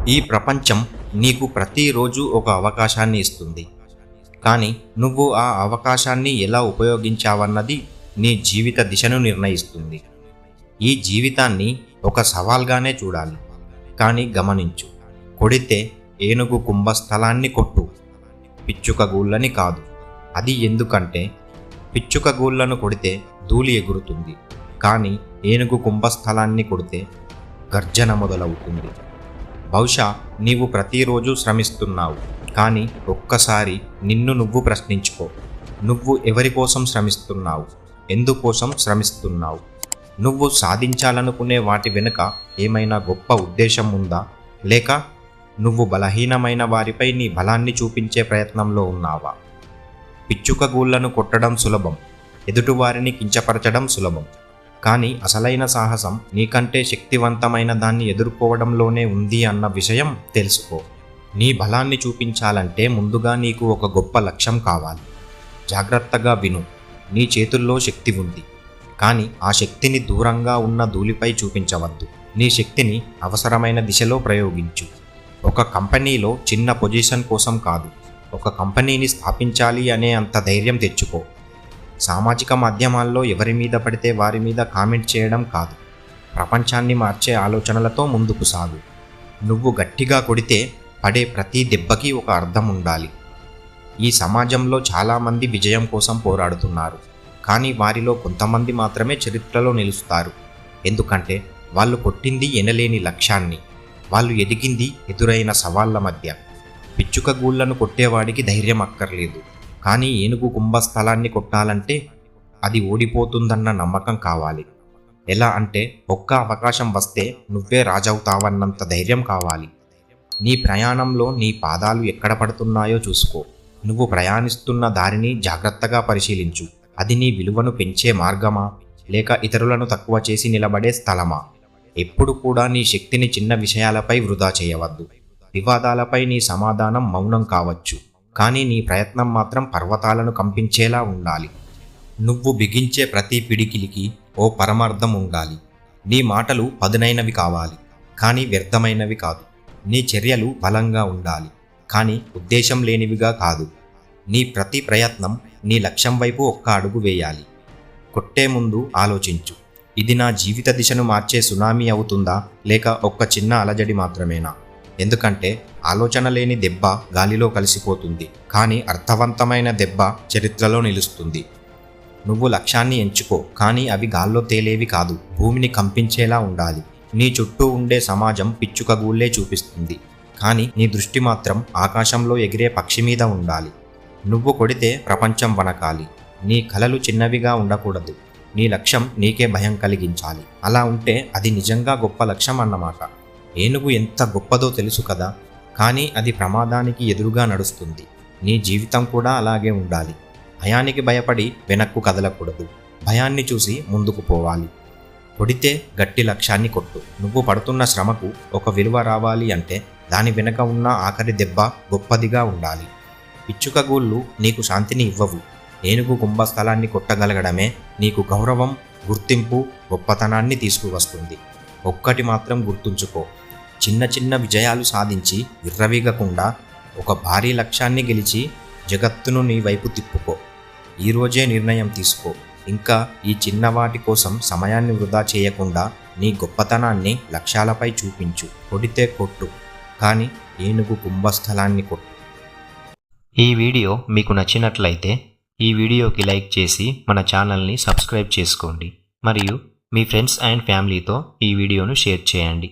ఈ ప్రపంచం నీకు ప్రతిరోజు ఒక అవకాశాన్ని ఇస్తుంది. కానీ నువ్వు ఆ అవకాశాన్ని ఎలా ఉపయోగించావన్నది నీ జీవిత దిశను నిర్ణయిస్తుంది. ఈ జీవితాన్ని ఒక సవాల్గానే చూడాలి. కానీ గమనించు, కొడితే ఏనుగు కుంభస్థలాన్ని కొట్టు, పిచ్చుక గూళ్ళని కాదు. అది ఎందుకంటే పిచ్చుక గూళ్ళను కొడితే ధూళి ఎగురుతుంది, కానీ ఏనుగు కుంభస్థలాన్ని కొడితే గర్జన మొదలవుతుంది. బహుశా నీవు ప్రతిరోజు శ్రమిస్తున్నావు, కానీ ఒక్కసారి నిన్ను నువ్వు ప్రశ్నించుకో. నువ్వు ఎవరి కోసం శ్రమిస్తున్నావు? ఎందుకోసం శ్రమిస్తున్నావు? నువ్వు సాధించాలనుకునే వాటి వెనుక ఏమైనా గొప్ప ఉద్దేశం ఉందా? లేక నువ్వు బలహీనమైన వారిపై నీ బలాన్ని చూపించే ప్రయత్నంలో ఉన్నావా? పిచ్చుక గూళ్ళను కొట్టడం సులభం, ఎదుటివారిని కించపరచడం సులభం. కానీ అసలైన సాహసం నీకంటే శక్తివంతమైన దాన్ని ఎదుర్కోవడంలోనే ఉంది అన్న విషయం తెలుసుకో. నీ బలాన్ని చూపించాలంటే ముందుగా నీకు ఒక గొప్ప లక్ష్యం కావాలి. జాగ్రత్తగా విను. నీ చేతుల్లో శక్తి ఉంది, కానీ ఆ శక్తిని దూరంగా ఉన్న ధూళిపై చూపించవద్దు. నీ శక్తిని అవసరమైన దిశలో ప్రయోగించు. ఒక కంపెనీలో చిన్న పొజిషన్ కోసం కాదు, ఒక కంపెనీని స్థాపించాలి అనే అంత ధైర్యం తెచ్చుకో. సామాజిక మాధ్యమాల్లో ఎవరి మీద పడితే వారి మీద కామెంట్ చేయడం కాదు, ప్రపంచాన్ని మార్చే ఆలోచనలతో ముందుకు సాగు. నువ్వు గట్టిగా కొడితే పడే ప్రతి దెబ్బకి ఒక అర్థం ఉండాలి. ఈ సమాజంలో చాలామంది విజయం కోసం పోరాడుతున్నారు, కానీ వారిలో కొంతమంది మాత్రమే చరిత్రలో నిలుస్తారు. ఎందుకంటే వాళ్ళు కొట్టింది ఎనలేని లక్ష్యాన్ని, వాళ్ళు ఎదిగింది ఎదురైన సవాళ్ల మధ్య. పిచ్చుక గూళ్ళను కొట్టేవాడికి ధైర్యం అక్కర్లేదు, కానీ ఏనుగు కుంభస్థలాన్ని కొట్టాలంటే అది ఓడిపోతుందన్న నమ్మకం కావాలి. ఎలా అంటే ఒక్క అవకాశం వస్తే నువ్వే రాజవుతావన్నంత ధైర్యం కావాలి. నీ ప్రయాణంలో నీ పాదాలు ఎక్కడ పడుతున్నాయో చూసుకో. నువ్వు ప్రయాణిస్తున్న దారిని జాగ్రత్తగా పరిశీలించు. అది నీ విలువను పెంచే మార్గమా, లేక ఇతరులను తక్కువ చేసి నిలబడే స్థలమా? ఎప్పుడు కూడా నీ శక్తిని చిన్న విషయాలపై వృధా చేయవద్దు. వివాదాలపై నీ సమాధానం మౌనం కావచ్చు, కానీ నీ ప్రయత్నం మాత్రం పర్వతాలను కంపించేలా ఉండాలి. నువ్వు బిగించే ప్రతి పిడికిలికి ఓ పరమార్థం ఉండాలి. నీ మాటలు పదునైనవి కావాలి, కానీ వ్యర్థమైనవి కాదు. నీ చర్యలు బలంగా ఉండాలి, కానీ ఉద్దేశం లేనివిగా కాదు. నీ ప్రతి ప్రయత్నం నీ లక్ష్యం వైపు ఒక్క అడుగు వేయాలి. కొట్టే ముందు ఆలోచించు, ఇది నా జీవిత దిశను మార్చే సునామీ అవుతుందా, లేక ఒక్క చిన్న అలజడి మాత్రమేనా? ఎందుకంటే ఆలోచన లేని దెబ్బ గాలిలో కలిసిపోతుంది, కానీ అర్థవంతమైన దెబ్బ చరిత్రలో నిలుస్తుంది. నువ్వు లక్ష్యాన్ని ఎంచుకో, కానీ అవి గాల్లో తేలేవి కాదు, భూమిని కంపించేలా ఉండాలి. నీ చుట్టూ ఉండే సమాజం పిచ్చుక గూళ్ళే చూపిస్తుంది, కానీ నీ దృష్టి మాత్రం ఆకాశంలో ఎగిరే పక్షి మీద ఉండాలి. నువ్వు కొడితే ప్రపంచం వణకాలి. నీ కలలు చిన్నవిగా ఉండకూడదు. నీ లక్ష్యం నీకే భయం కలిగించాలి. అలా ఉంటే అది నిజంగా గొప్ప లక్ష్యం అన్నమాట. ఏనుగు ఎంత గొప్పదో తెలుసు కదా, కానీ అది ప్రమాదానికి ఎదురుగా నడుస్తుంది. నీ జీవితం కూడా అలాగే ఉండాలి. భయానికి భయపడి వెనక్కు కదలకూడదు, భయాన్ని చూసి ముందుకు పోవాలి. కొడితే గట్టి లక్ష్యాన్ని కొట్టు. నువ్వు పడుతున్న శ్రమకు ఒక విలువ రావాలి అంటే దాని వెనక ఉన్న ఆఖరి దెబ్బ గొప్పదిగా ఉండాలి. పిచ్చుక గూళ్ళు నీకు శాంతిని ఇవ్వవు. ఏనుగు కుంభస్థలాన్ని కొట్టగలగడమే నీకు గౌరవం, గుర్తింపు, గొప్పతనాన్ని తీసుకువస్తుంది. ఒక్కటి మాత్రం గుర్తుంచుకో, చిన్న చిన్న విజయాలు సాధించి విర్రవీగకుండా ఒక భారీ లక్ష్యాన్ని గెలిచి జగత్తును నీ వైపు తిప్పుకో. ఈరోజే నిర్ణయం తీసుకో. ఇంకా ఈ చిన్నవాటి కోసం సమయాన్ని వృధా చేయకుండా నీ గొప్పతనాన్ని లక్ష్యాలపై చూపించు. కొడితే కొట్టు, కానీ ఏనుగు కుంభస్థలాన్ని కొట్టు. ఈ వీడియో మీకు నచ్చినట్లయితే ఈ వీడియోకి లైక్ చేసి మన ఛానల్ని సబ్స్క్రైబ్ చేసుకోండి. మరియు మీ ఫ్రెండ్స్ అండ్ ఫ్యామిలీతో ఈ వీడియోను షేర్ చేయండి.